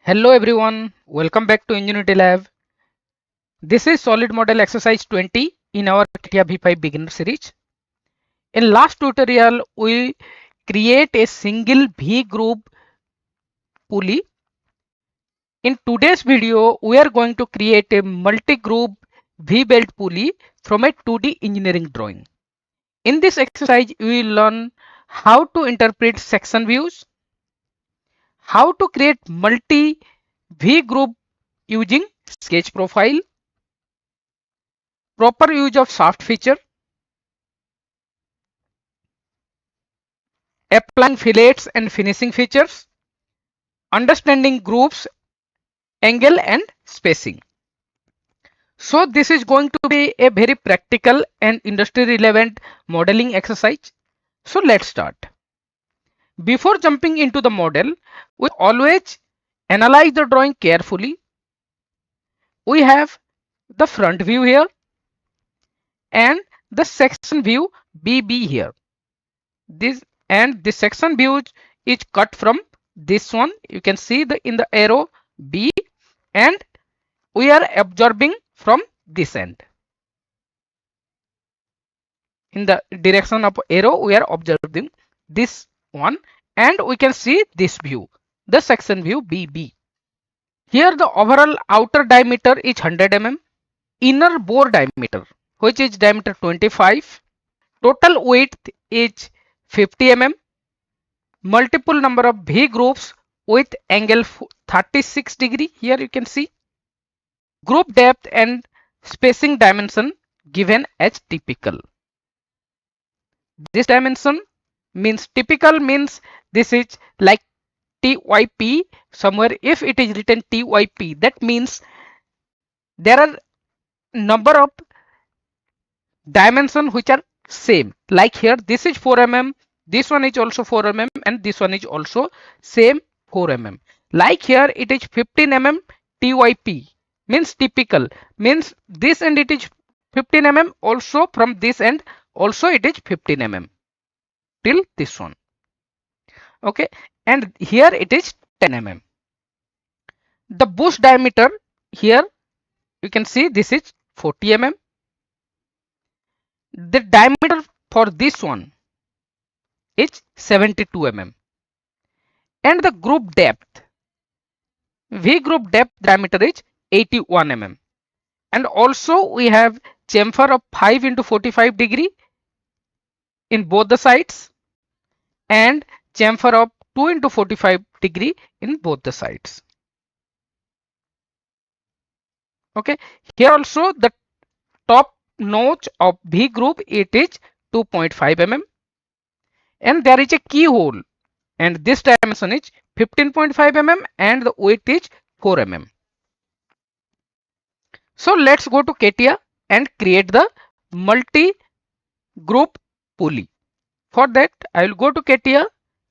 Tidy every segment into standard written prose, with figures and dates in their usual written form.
Hello everyone, welcome back to Enginuity Lab. This is solid model exercise 20 in our CATIA V5 Beginner Series. In last tutorial, we create a single V groove pulley. In today's video, we are going to create a multi-groove V-belt pulley from a 2D engineering drawing. In this exercise, we will learn how to interpret section views, how to create multi V groove using sketch profile, proper use of shaft feature, applying fillets and finishing features, understanding groups, angle and spacing. So this is going to be a very practical and industry relevant modeling exercise. So let's start. Before jumping into the model, we always analyze the drawing carefully. We have the front view here and the section view BB here. This section view is cut from this one. You can see in the arrow B, and we are observing from this end. In the direction of arrow, we are observing this one, and we can see this view, the section view BB. Here the overall outer diameter is 100 mm, inner bore diameter, which is diameter 25, total width is 50 mm, multiple number of V grooves with angle 36 degree. Here you can see group depth and spacing dimension given as typical. This dimension means typical means this is like TYP somewhere. If it is written TYP, that means there are number of dimension which are same. Like here, this is 4 mm, this one is also 4 mm, and this one is also same 4 mm. Like here, it is 15 mm TYP means typical, means this end it is 15 mm, also from this end also it is 15 mm till this one. Okay, and here it is 10 mm. The bush diameter here you can see this is 40 mm. The diameter for this one is 72 mm, and the group depth, V group depth diameter is 81 mm, and also we have chamfer of 5 into 45 degree in both the sides and chamfer of 2 into 45 degree in both the sides. Okay, here also the top notch of V groove it is 2.5 mm, and there is a keyhole, and this dimension is 15.5 mm and the width is 4 mm. So let's go to CATIA and create the multi groove pulley. For that, I will go to CATIA,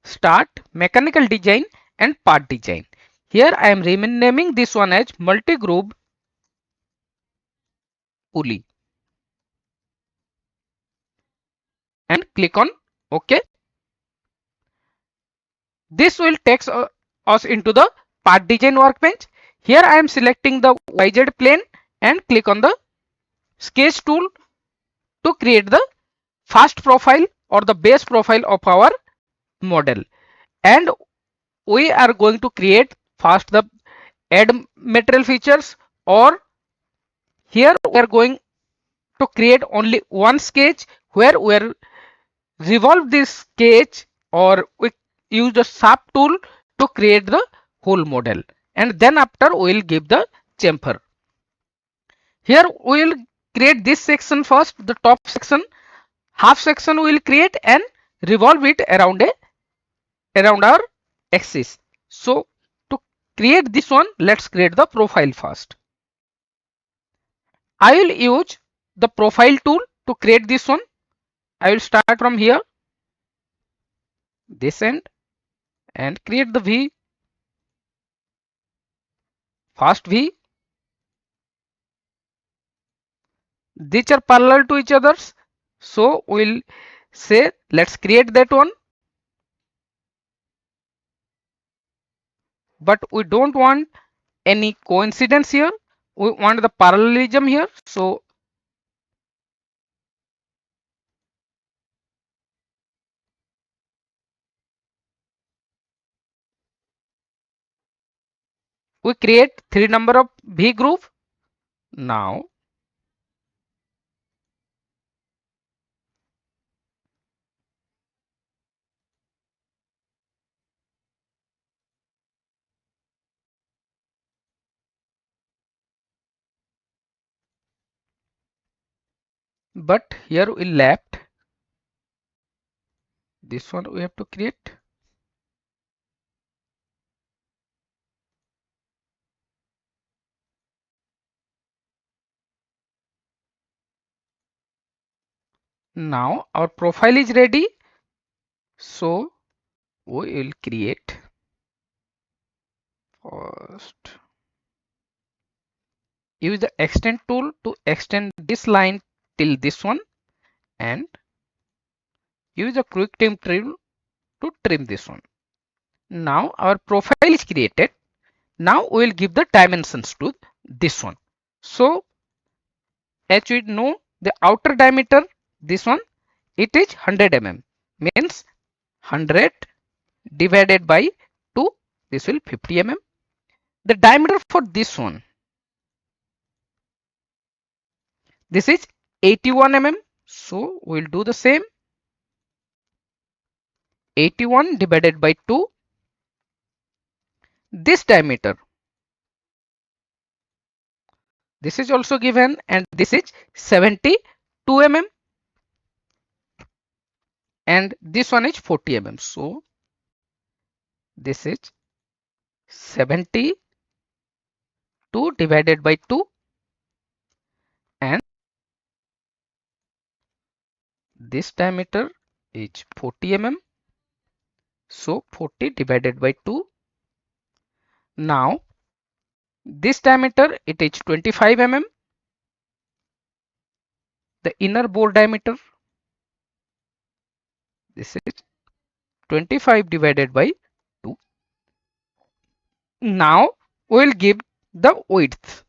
Start, Mechanical Design and Part Design. Here I am renaming this one as Multi Groove Pulley and click on OK. This will take us into the Part Design workbench. Here I am selecting the YZ plane and click on the Sketch tool to create the first profile or the base profile of our model. And we are going to create first the add material features, or here we are going to create only one sketch where we are revolve this sketch, or we use the shaft tool to create the whole model, and then after we will give the chamfer. Here we will create this section first, the top section, half section we will create and revolve it around our axis. So to create this one, let's create the profile first. I will use the profile tool to create this one. I will start from here, this end, and create the V, first V. These are parallel to each others, so we'll say let's create that one. but we don't want any coincidence here. We want the parallelism here. So we create 3 number of V groove. Now but here we left this one, we have to create. Now our profile is ready, so we will create first. Use the extend tool to extend this line till this one, and use the quick trim tool to trim this one. Now our profile is created. Now we will give the dimensions to this one. So as we know, the outer diameter, this one, it is 100 mm, means 100 divided by 2, this will 50 mm. The diameter for this one, this is 81 mm. So we will do the same. 81 divided by 2. This diameter, this is also given, and this is 72 mm, and this one is 40 mm. So this is 72 divided by 2, and this diameter is 40 mm. So 40 divided by 2. Now this diameter, it is 25 mm. The inner bore diameter, this is 25 divided by 2. Now we will give the width.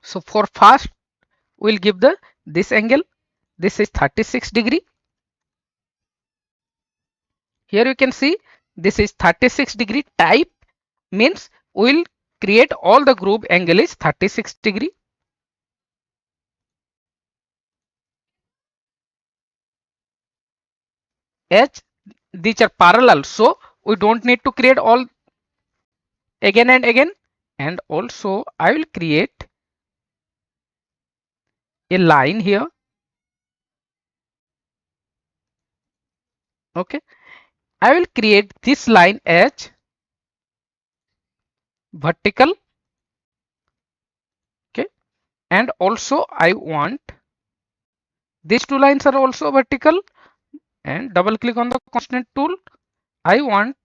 So for first we will give the this angle. This is 36 degree. Here you can see this is 36 degree type, means we will create all the groove angle is 36 degree. As these are parallel, so we don't need to create all again and again. And also I will create a line here. Okay, I will create this line as vertical. Okay, and also I want these two lines are also vertical, and double click on the constant tool. I want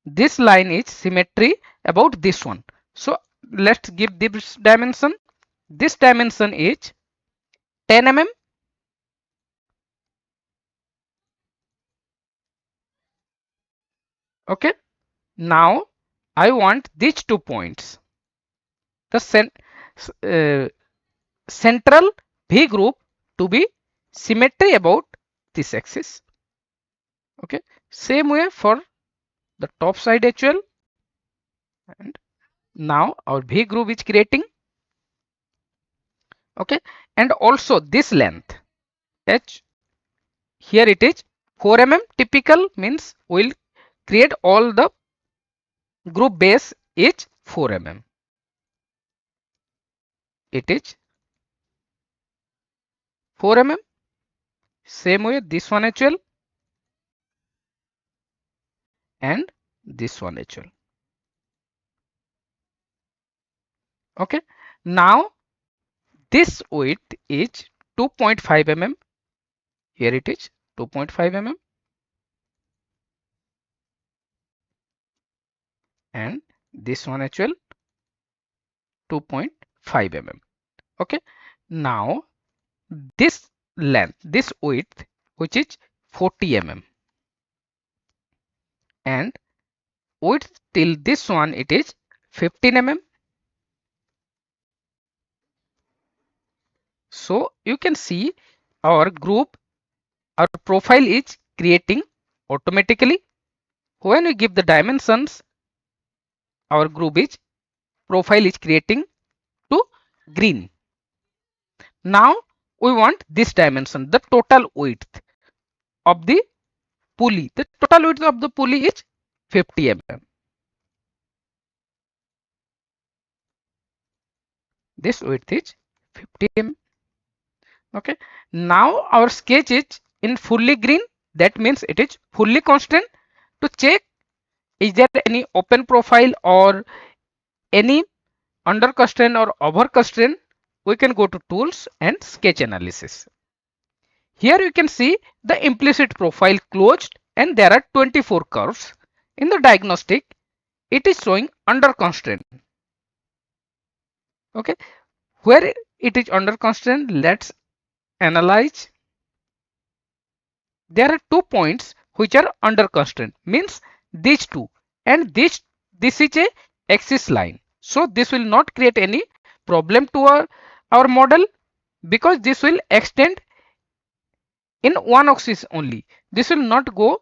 this line is symmetry about this one. So let's give this dimension. This dimension is 10 mm. Okay, now I want these 2 points, the central V group, to be symmetry about this axis. Okay, same way for the top side as well. And now our V groove is creating. Okay, and also this length h, here it is 4 mm. Typical means we'll create all the group base is 4 mm. It is 4 mm. Same way this one as well, and this one as well. Okay, now this width is 2.5 mm. Here it is 2.5 mm, and this one as well 2.5 mm. Okay, now this length, this width, which is 40 mm, and width till this one it is 15 mm. So you can see our group, our profile is creating automatically. When we give the dimensions, our group is profile is creating to green. Now we want this dimension, the total width of the pulley. The total width of the pulley is 50 mm. This width is 50 mm. Okay. Now our sketch is in fully green. That means it is fully constant. To check is there any open profile or any under constraint or over constraint, we can go to tools and sketch analysis. Here you can see the implicit profile closed and there are 24 curves. In the diagnostic, it is showing under constraint. Okay, where it is under constraint, let's analyze. There are 2 points which are under constraint, means these two, and this is a axis line. So this will not create any problem to our model because this will extend in one axis only. This will not go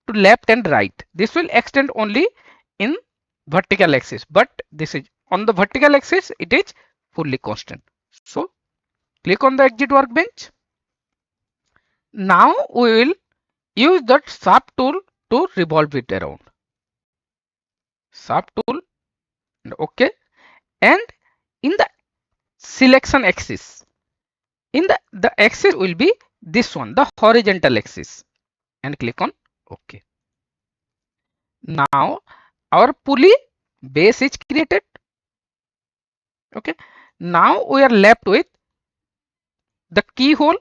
to left and right. This will extend only in vertical axis, but this is on the vertical axis it is fully constant. So click on the exit workbench. Now we will use that sharp tool to revolve it around. Sharp tool and OK. And in the selection axis, in the axis will be this one, the horizontal axis, and click on OK. Now our pulley base is created. Okay. Now we are left with the keyhole,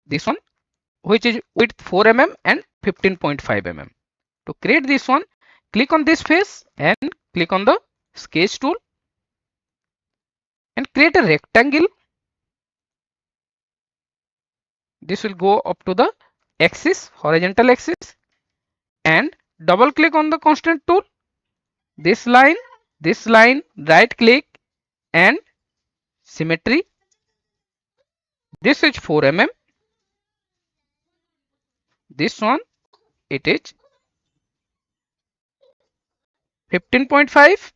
this one, which is width 4 mm and 15.5 mm. To create this one, click on this face and click on the sketch tool and create a rectangle. This will go up to the axis, horizontal axis, and double click on the constant tool. This line, right click and symmetry. This is 4 mm. This one, it is 15.5.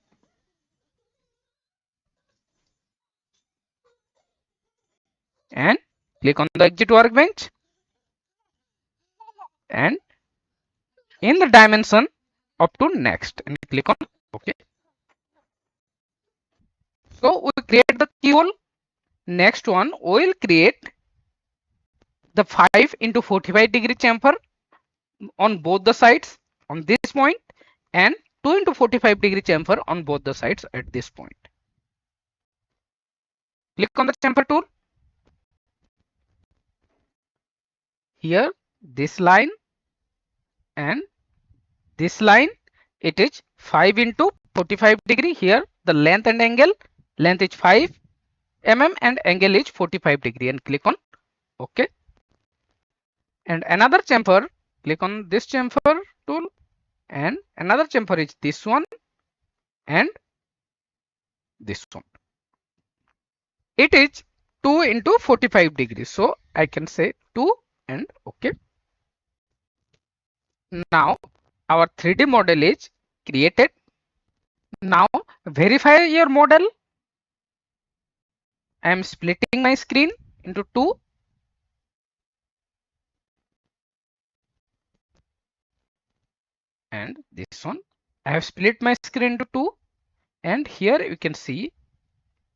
And click on the exit workbench and in the dimension up to next and click on OK. So we create the keyhole. Next one, we will create the 5 into 45 degree chamfer on both the sides on this point and 2 into 45 degree chamfer on both the sides at this point. Click on the chamfer tool. Here this line and this line, it is 5 into 45 degree. Here the length and angle, length is 5 mm and angle is 45 degree and click on OK. And another chamfer, click on this chamfer tool and another chamfer is this one and this one. It is 2 into 45 degrees. So I can say 2 and OK. Now our 3D model is created. Now verify your model. I am splitting my screen into 2. And this one, I have split my screen into 2. And here you can see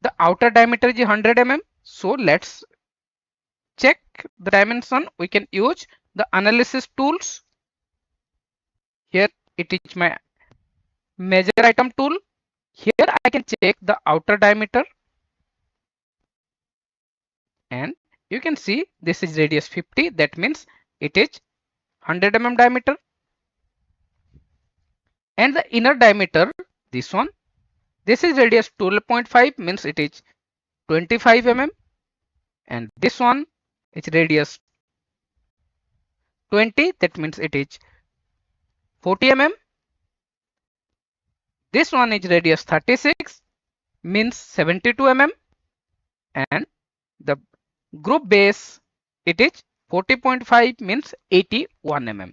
the outer diameter is 100 mm. So let's check the dimension. We can use the analysis tools. Here it is my measure item tool. Here I can check the outer diameter. And you can see this is radius 50. That means it is 100 mm diameter. And the inner diameter, this one, this is radius 12.5 means it is 25 mm. And this one is radius 20, that means it is 40 mm. This one is radius 36, means 72 mm, and the group base it is 40.5, means 81 mm.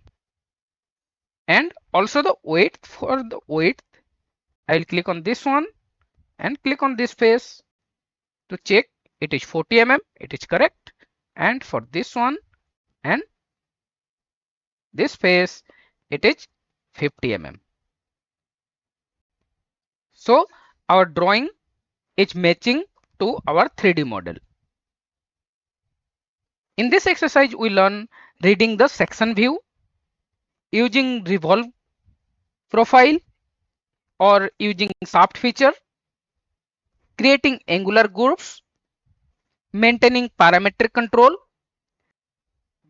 And also the width, for the width I will click on this one and click on this face to check it is 40 mm, it is correct. And for this one and this face it is 50 mm. So our drawing is matching to our 3D model. In this exercise we learn reading the section view, using revolve profile or using shaft feature, creating angular groups, maintaining parametric control.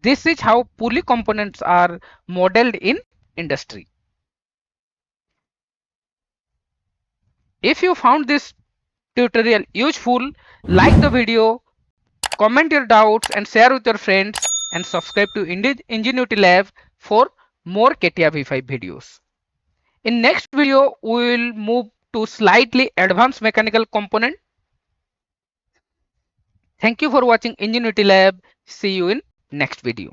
This is how pulley components are modeled in industry. If you found this tutorial useful, like the video, comment your doubts and share with your friends, and subscribe to Enginuity Lab for more CATIA V5 videos. In next video, we will move to slightly advanced mechanical component. Thank you for watching Enginuity Lab. See you in next video.